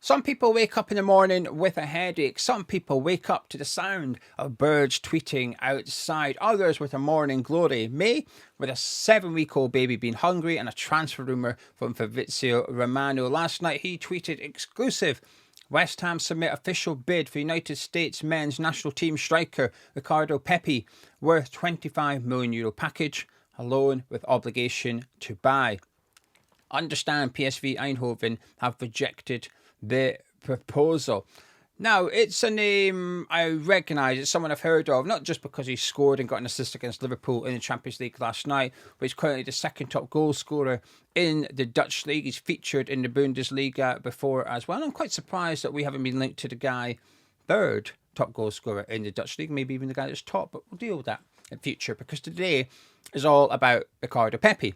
Some people wake up in the morning with a headache. Some people wake up to the sound of birds tweeting outside. Others with a morning glory. Me with a 7-week-old baby being hungry and a transfer rumour from Fabrizio Romano. Last night he tweeted exclusive. West Ham submit official bid for United States men's national team striker Ricardo Pepi, worth €25 million package, a loan with obligation to buy. Understand PSV Eindhoven have rejected the proposal. Now, it's a name I recognise. It's someone I've heard of, not just because he scored and got an assist against Liverpool in the Champions League last night, but he's currently the second top goal scorer in the Dutch league. He's featured in the Bundesliga before as well. I'm quite surprised that we haven't been linked to the guy third top goal scorer in the Dutch league, maybe even the guy that's top, but we'll deal with that in future because today is all about Ricardo Pepi.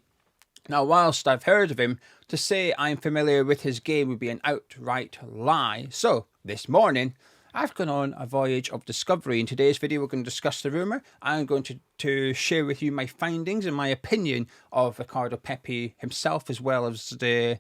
Now, whilst I've heard of him, to say I'm familiar with his game would be an outright lie. So, this morning, I've gone on a voyage of discovery. In today's video, we're going to discuss the rumour. I'm going to share with you my findings and my opinion of Ricardo Pepi himself, as well as the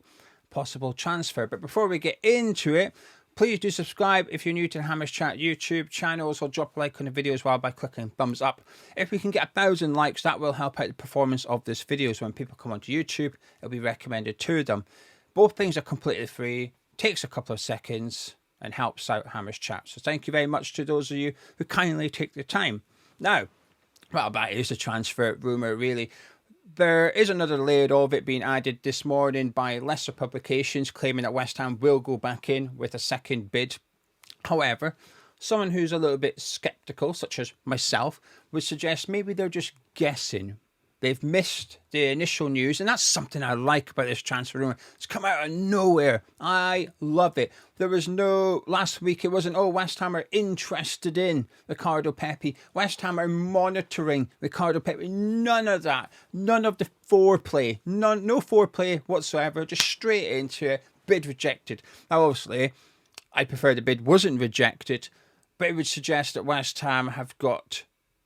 possible transfer. But before we get into it, please do subscribe if you're new to the Hammers Chat YouTube channel. Also, drop a like on the video as well by clicking thumbs up. If we can get 1,000 likes, that will help out the performance of this video. So when people come onto YouTube, it'll be recommended to them. Both things are completely free, takes a couple of seconds, and helps out Hammers Chat. So thank you very much to those of you who kindly take the time. Now, well, that is the transfer rumour, really. There is another layer of it being added this morning by lesser publications claiming that West Ham will go back in with a second bid. However, someone who's a little bit sceptical, such as myself, would suggest maybe they're just guessing. They've missed the initial news, and that's something I like about this transfer rumour. It's come out of nowhere. I love it. There was no, last week it wasn't, oh, West Ham are interested in Ricardo Pepi. West Ham are monitoring Ricardo Pepi. None of that. None of the foreplay. No foreplay whatsoever. Just straight into it. Bid rejected. Now, obviously, I prefer the bid wasn't rejected, but it would suggest that West Ham have got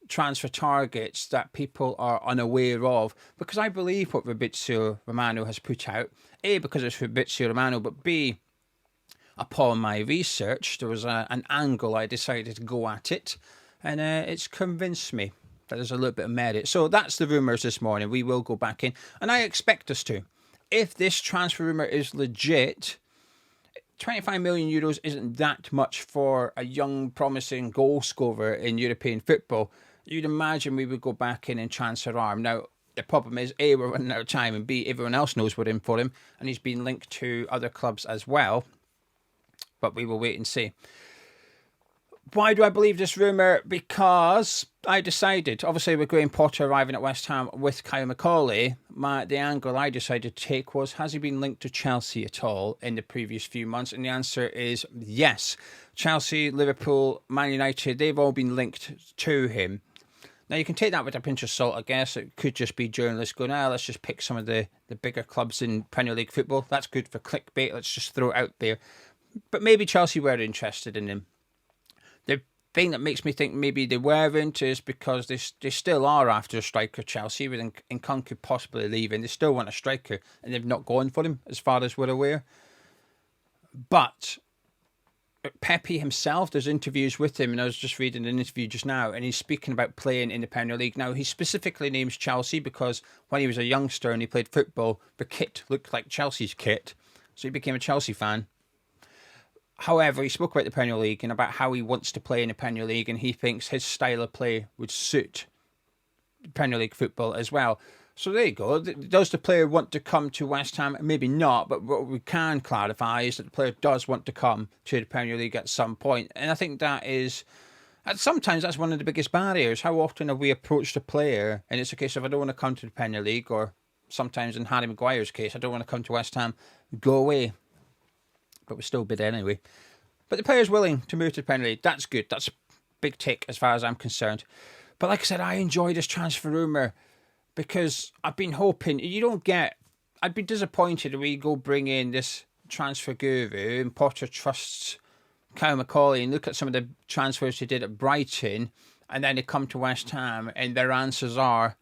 transfer targets that people are unaware of, because I believe what Fabrizio Romano has put out, A, because it's Fabrizio Romano, but B, upon my research, there was an angle I decided to go at it, and it's convinced me that there's a little bit of merit. So that's the rumours this morning. We will go back in, and I expect us to. If this transfer rumour is legit, €25 million isn't that much for a young, promising goal scorer in European football. You'd imagine we would go back in and transfer arm. Now, the problem is, A, we're running out of time, and B, everyone else knows we're in for him, and he's been linked to other clubs as well. But we will wait and see. Why do I believe this rumour? Because I decided, obviously with Graham Potter arriving at West Ham with Kyle McCauley, the angle I decided to take was, has he been linked to Chelsea at all in the previous few months? And the answer is yes. Chelsea, Liverpool, Man United, they've all been linked to him. Now, you can take that with a pinch of salt, I guess. It could just be journalists going, let's just pick some of the bigger clubs in Premier League football. That's good for clickbait. Let's just throw it out there. But maybe Chelsea were interested in him. The thing that makes me think maybe they weren't is because they still are after a striker, Chelsea, with Nkunku possibly leaving. They still want a striker, and they've not gone for him, as far as we're aware. But Pepi himself, there's interviews with him, and I was just reading an interview just now, and he's speaking about playing in the Premier League. Now, he specifically names Chelsea because when he was a youngster and he played football, the kit looked like Chelsea's kit, so he became a Chelsea fan. However, he spoke about the Premier League and about how he wants to play in the Premier League, and he thinks his style of play would suit Premier League football as well. So there you go. Does the player want to come to West Ham? Maybe not, but what we can clarify is that the player does want to come to the Premier League at some point. And I think that is, sometimes that's one of the biggest barriers. How often have we approached a player and it's a case of, I don't want to come to the Premier League, or sometimes in Harry Maguire's case, I don't want to come to West Ham, go away. But we still bid anyway. But the player's willing to move to the Premier League. That's good. That's a big tick as far as I'm concerned. But like I said, I enjoy this transfer rumour because I've been hoping, I'd be disappointed if we go bring in this transfer guru and Potter trusts Kyle McCauley and look at some of the transfers he did at Brighton, and then they come to West Ham and their answers are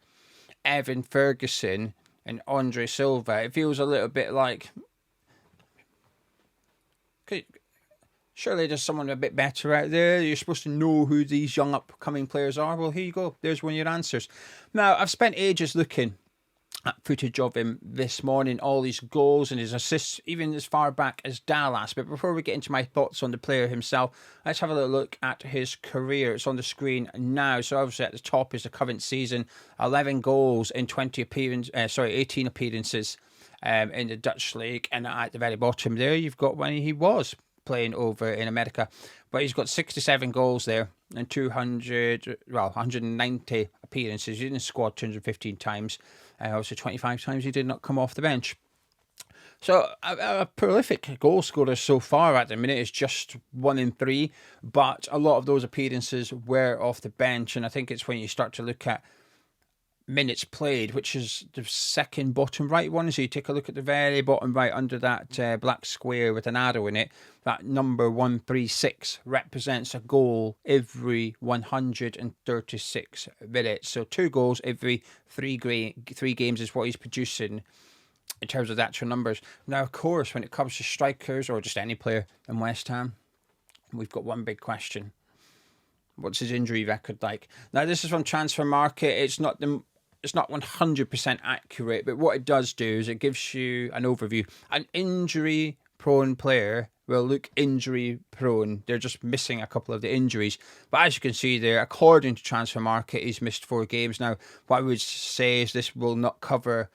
Evan Ferguson and Andre Silva. It feels a little bit like Surely there's someone a bit better out there. You're supposed to know who these young upcoming players are. Well, here you go. There's one of your answers. Now, I've spent ages looking at footage of him this morning, all his goals and his assists, even as far back as Dallas. But before we get into my thoughts on the player himself, let's have a little look at his career. It's on the screen now. So obviously at the top is the current season, 11 goals in 18 appearances in the Dutch league. And at the very bottom there, you've got when he was playing over in America. But he's got 67 goals there and 190 appearances. He's in the squad 215 times. Also 25 times he did not come off the bench. So a prolific goal scorer so far at the minute is just 1 in 3. But a lot of those appearances were off the bench. And I think it's when you start to look at minutes played, which is the second bottom right one. So you take a look at the very bottom right under that black square with an arrow in it. That number 136 represents a goal every 136 minutes. So 2 goals every 3 games is what he's producing in terms of the actual numbers. Now, of course, when it comes to strikers or just any player in West Ham, we've got one big question. What's his injury record like? Now, this is from Transfer Market. It's not 100% accurate, but what it does do is it gives you an overview. An injury-prone player will look injury-prone. They're just missing a couple of the injuries. But as you can see there, according to Transfer Market, he's missed 4 games. Now, what I would say is this will not cover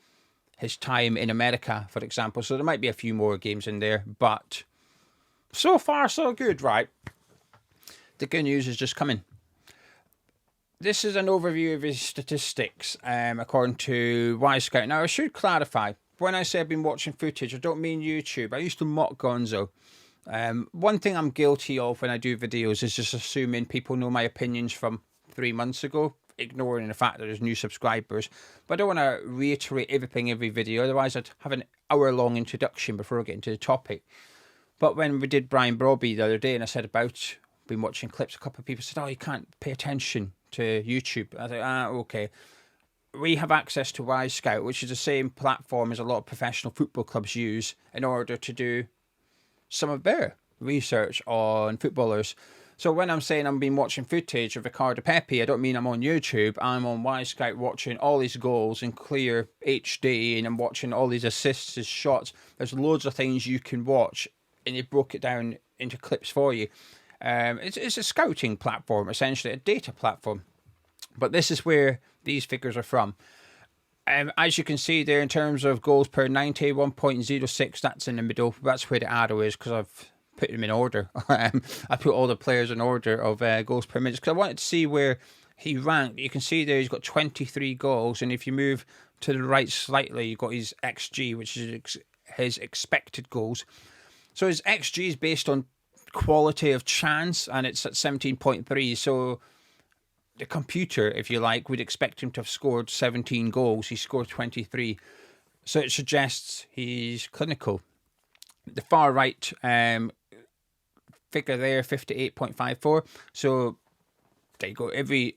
his time in America, for example. So there might be a few more games in there, but so far, so good, right? The good news is just coming. This is an overview of his statistics, according to Scout. Now, I should clarify, when I say I've been watching footage, I don't mean YouTube. I used to mock Gonzo. One thing I'm guilty of when I do videos is just assuming people know my opinions from 3 months ago, ignoring the fact that there's new subscribers. But I don't want to reiterate everything every video, otherwise I'd have an hour-long introduction before I get into the topic. But when we did Brian Brobby the other day, and I said about been watching clips, a couple of people said, oh, you can't pay attention to YouTube. I thought, okay. We have access to Scout, which is the same platform as a lot of professional football clubs use in order to do some of their research on footballers. So when I'm saying I've been watching footage of Ricardo Pepi, I don't mean I'm on YouTube. I'm on Scout watching all his goals in clear HD, and I'm watching all his assists, his shots. There's loads of things you can watch, and they broke it down into clips for you. It's a scouting platform, essentially, a data platform. But this is where these figures are from. As you can see there, in terms of goals per 90, 1.06, that's in the middle. That's where the arrow is, because I've put them in order. I put all the players in order of goals per minute, because I wanted to see where he ranked. You can see there he's got 23 goals, and if you move to the right slightly, you've got his XG, which is his expected goals. So his XG is based on quality of chance, and it's at 17.3. So the computer, if you like, would expect him to have scored 17 goals. He scored 23. So it suggests he's clinical. The far right figure there, 58.54. So there you go. Every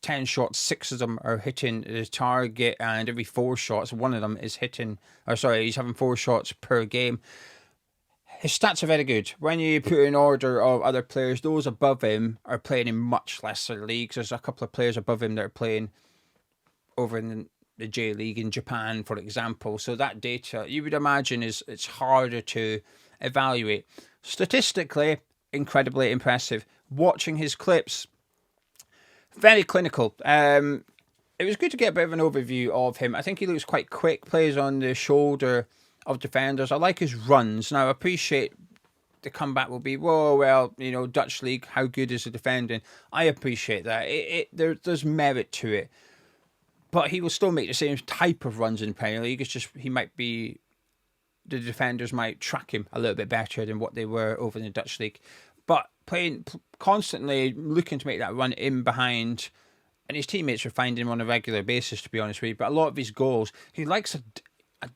10 shots, 6 of them are hitting the target, and every 4 shots, 1 of them is hitting. He's having 4 shots per game. His stats are very good. When you put in order of other players, those above him are playing in much lesser leagues. There's a couple of players above him that are playing over in the J League in Japan, for example. So that data, you would imagine, it's harder to evaluate. Statistically, incredibly impressive. Watching his clips, very clinical. It was good to get a bit of an overview of him. I think he looks quite quick, plays on the shoulder of defenders. I like his runs. Now, I appreciate the comeback will be, Dutch League, how good is the defending? I appreciate that. There's merit to it. But he will still make the same type of runs in the Premier League. It's just the defenders might track him a little bit better than what they were over in the Dutch League. But playing constantly, looking to make that run in behind, and his teammates are finding him on a regular basis, to be honest with you. But a lot of his goals, he likes a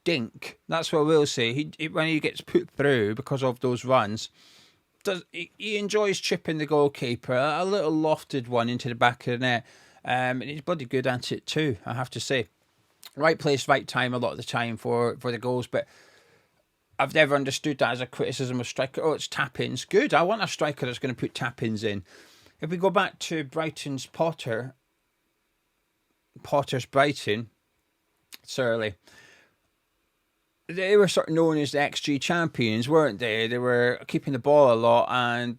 dink. That's what I will say. He when he gets put through because of those runs, he enjoys chipping the goalkeeper, a little lofted one into the back of the net, and he's bloody good at it too, I have to say. Right place, right time a lot of the time for the goals, but I've never understood that as a criticism of striker. Oh, it's tap-ins. Good. I want a striker that's going to put tap-ins in. If we go back to Brighton's Potter's Brighton, Surly, they were sort of known as the XG champions, weren't they? They were keeping the ball a lot and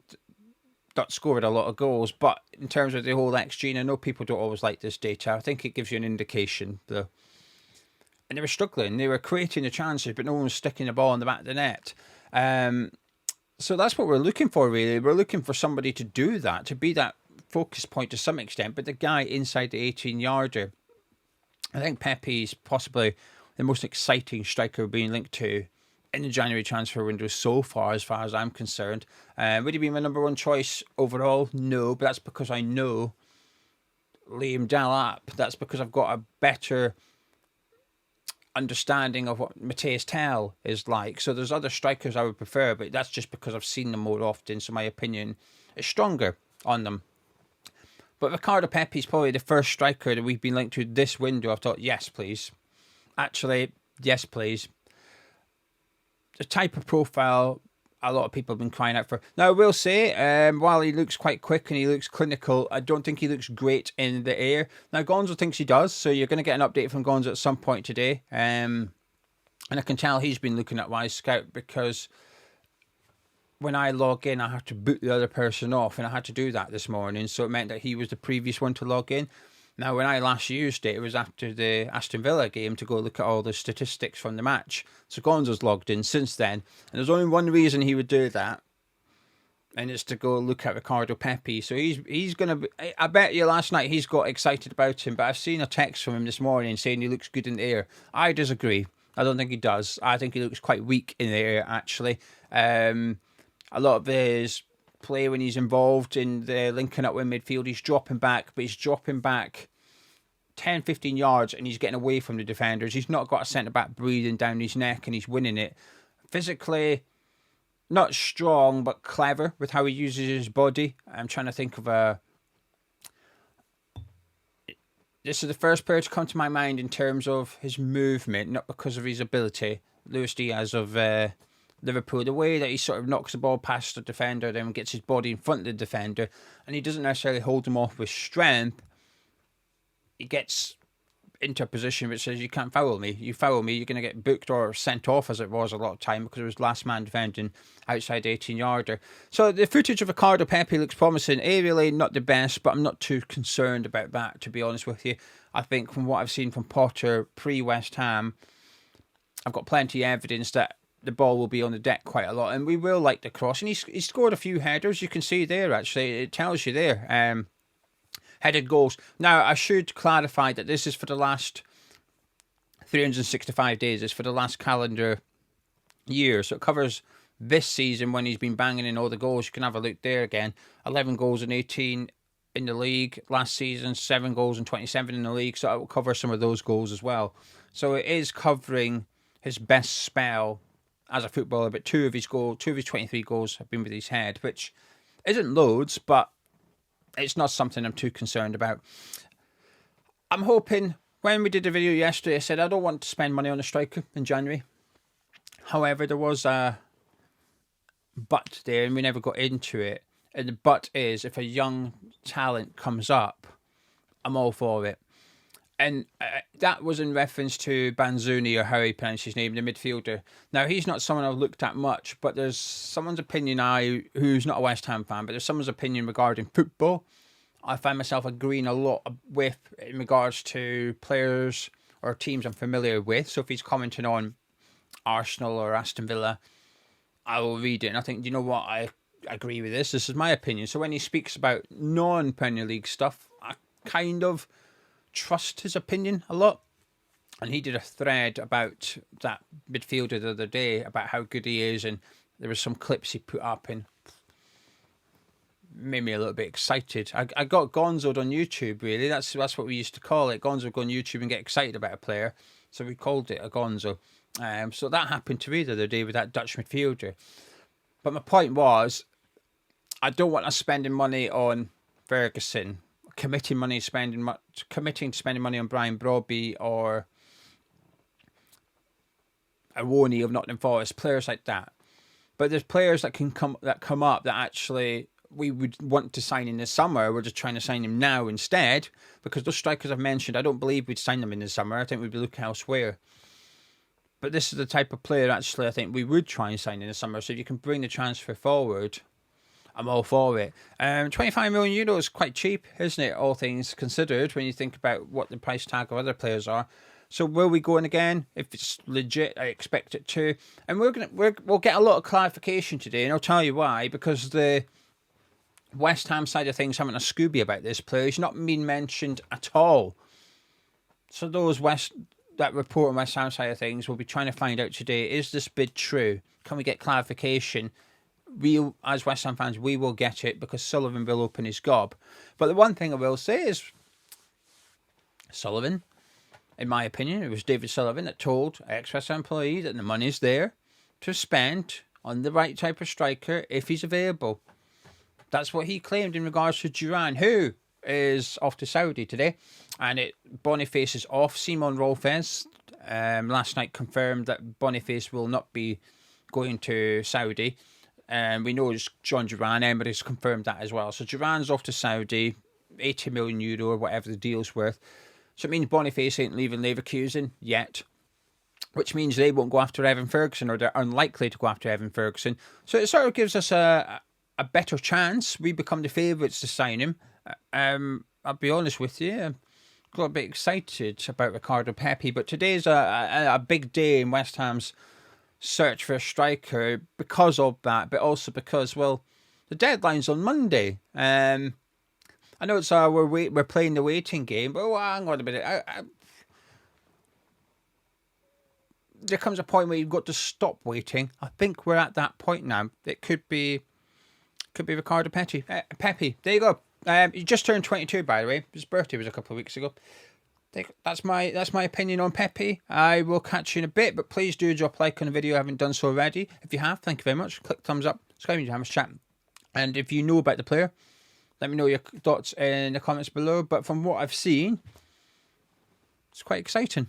not scored a lot of goals. But in terms of the whole XG, and I know people don't always like this data, I think it gives you an indication, though. And they were struggling. They were creating the chances, but no one was sticking the ball in the back of the net. So that's what we're looking for, really. We're looking for somebody to do that, to be that focus point to some extent, but the guy inside the 18-yarder. I think Pepi's possibly the most exciting striker being linked to in the January transfer window so far as I'm concerned. Would he be my number one choice overall? No, but that's because I know Liam Delap. That's because I've got a better understanding of what Matthias Tell is like. So there's other strikers I would prefer, but that's just because I've seen them more often, so my opinion is stronger on them. But Ricardo Pepi is probably the first striker that we've been linked to this window. I've thought, yes, please. Actually, yes, please. The type of profile a lot of people have been crying out for. Now, I will say, while he looks quite quick and he looks clinical, I don't think he looks great in the air. Now, Gonzo thinks he does, so you're going to get an update from Gonzo at some point today. And I can tell he's been looking at Wise Scout because when I log in, I have to boot the other person off, and I had to do that this morning, so it meant that he was the previous one to log in. Now, when I last used it, it was after the Aston Villa game to go look at all the statistics from the match. So Gonzo's logged in since then. And there's only one reason he would do that, and it's to go look at Ricardo Pepi. So he's going to... I bet you last night he's got excited about him, but I've seen a text from him this morning saying he looks good in the air. I disagree. I don't think he does. I think he looks quite weak in the air, actually. A lot of his play when he's involved in the linking up with midfield, he's dropping back, but he's dropping back 10, 15 yards and he's getting away from the defenders. He's not got a centre-back breathing down his neck and he's winning it. Physically, not strong, but clever with how he uses his body. I'm trying to think of a... This is the first player to come to my mind in terms of his movement, not because of his ability. Luis Diaz of Liverpool, the way that he sort of knocks the ball past the defender, then gets his body in front of the defender, and he doesn't necessarily hold him off with strength. He gets into a position which says, you can't foul me. You foul me, you're going to get booked or sent off, as it was a lot of time, because it was last man defending outside the 18-yarder. So the footage of Ricardo Pepi looks promising. Really not the best, but I'm not too concerned about that, to be honest with you. I think from what I've seen from Potter pre-West Ham, I've got plenty of evidence that the ball will be on the deck quite a lot, and we will like the cross. And he scored a few headers. You can see there, actually. It tells you there. Headed goals. Now, I should clarify that this is for the last 365 days. It's for the last calendar year. So it covers this season when he's been banging in all the goals. You can have a look there again. 11 goals and 18 in the league. Last season, 7 goals and 27 in the league. So I will cover some of those goals as well. So it is covering his best spell as a footballer, but two of his 23 goals have been with his head, which isn't loads, but it's not something I'm too concerned about. I'm hoping, when we did the video yesterday, I said I don't want to spend money on a striker in January. However, there was a but there, and we never got into it. And the but is, if a young talent comes up, I'm all for it. And that was in reference to Banzuni, or how he pronounced his name, the midfielder. Now, he's not someone I've looked at much, but there's someone's opinion who's not a West Ham fan, but there's someone's opinion regarding football I find myself agreeing a lot with in regards to players or teams I'm familiar with. So if he's commenting on Arsenal or Aston Villa, I will read it. And I think, you know what, I agree with this. This is my opinion. So when he speaks about non-Premier League stuff, I kind of trust his opinion a lot. And he did a thread about that midfielder the other day, about how good he is, and there were some clips he put up and made me a little bit excited. I got gonzoed on YouTube, really. That's what we used to call it. Gonzo would go on YouTube and get excited about a player, so we called it a gonzo. So that happened to me the other day with that Dutch midfielder. But my point was, I don't want us spending money on Ferguson, committing to spending money on Brian Brobby or Awoni of Nottingham Forest, players like that. But there's players that come up that actually we would want to sign in the summer. We're just trying to sign him now instead, because those strikers I've mentioned, I don't believe we'd sign them in the summer. I think we'd be looking elsewhere. But this is the type of player actually I think we would try and sign in the summer. So if you can bring the transfer forward, I'm all for it. 25 million euros is quite cheap, isn't it? All things considered, when you think about what the price tag of other players are. So will we go in again? If it's legit, I expect it to. And we'll get a lot of clarification today, and I'll tell you why. Because the West Ham side of things having a Scooby about this player, he's not been mentioned at all. So that report on West Ham side of things, we'll be trying to find out today, is this bid true? Can we get clarification? We, as West Ham fans, we will get it, because Sullivan will open his gob. But the one thing I will say is, Sullivan, in my opinion, it was David Sullivan that told ex-West Ham employee that the money's there to spend on the right type of striker if he's available. That's what he claimed in regards to Duran, who is off to Saudi today. And Boniface is off. Simon Rolfes last night confirmed that Boniface will not be going to Saudi. And we know John Duran, Emery's confirmed that as well. So Duran's off to Saudi, 80 million euro or whatever the deal's worth. So it means Boniface ain't leaving Leverkusen yet, which means they won't go after Evan Ferguson, or they're unlikely to go after Evan Ferguson. So it sort of gives us a better chance. We become the favourites to sign him. I'll be honest with you, I'm got a bit excited about Ricardo Pepi, but today's a big day in West Ham's search for a striker because of that, but also because, well, the deadline's on Monday. I know it's we're playing the waiting game, but hang on a minute. There comes a point where you've got to stop waiting. I think we're at that point now. It could be Ricardo Pepi. Pepi, there you go. He just turned 22, by the way. His birthday was a couple of weeks ago. That's my opinion on Pepi. I will catch you in a bit, but please do drop a like on the video if you haven't done so already. If you have, thank you very much. Click thumbs up, subscribe to Hammers Chat. And if you know about the player, let me know your thoughts in the comments below. But from what I've seen, it's quite exciting.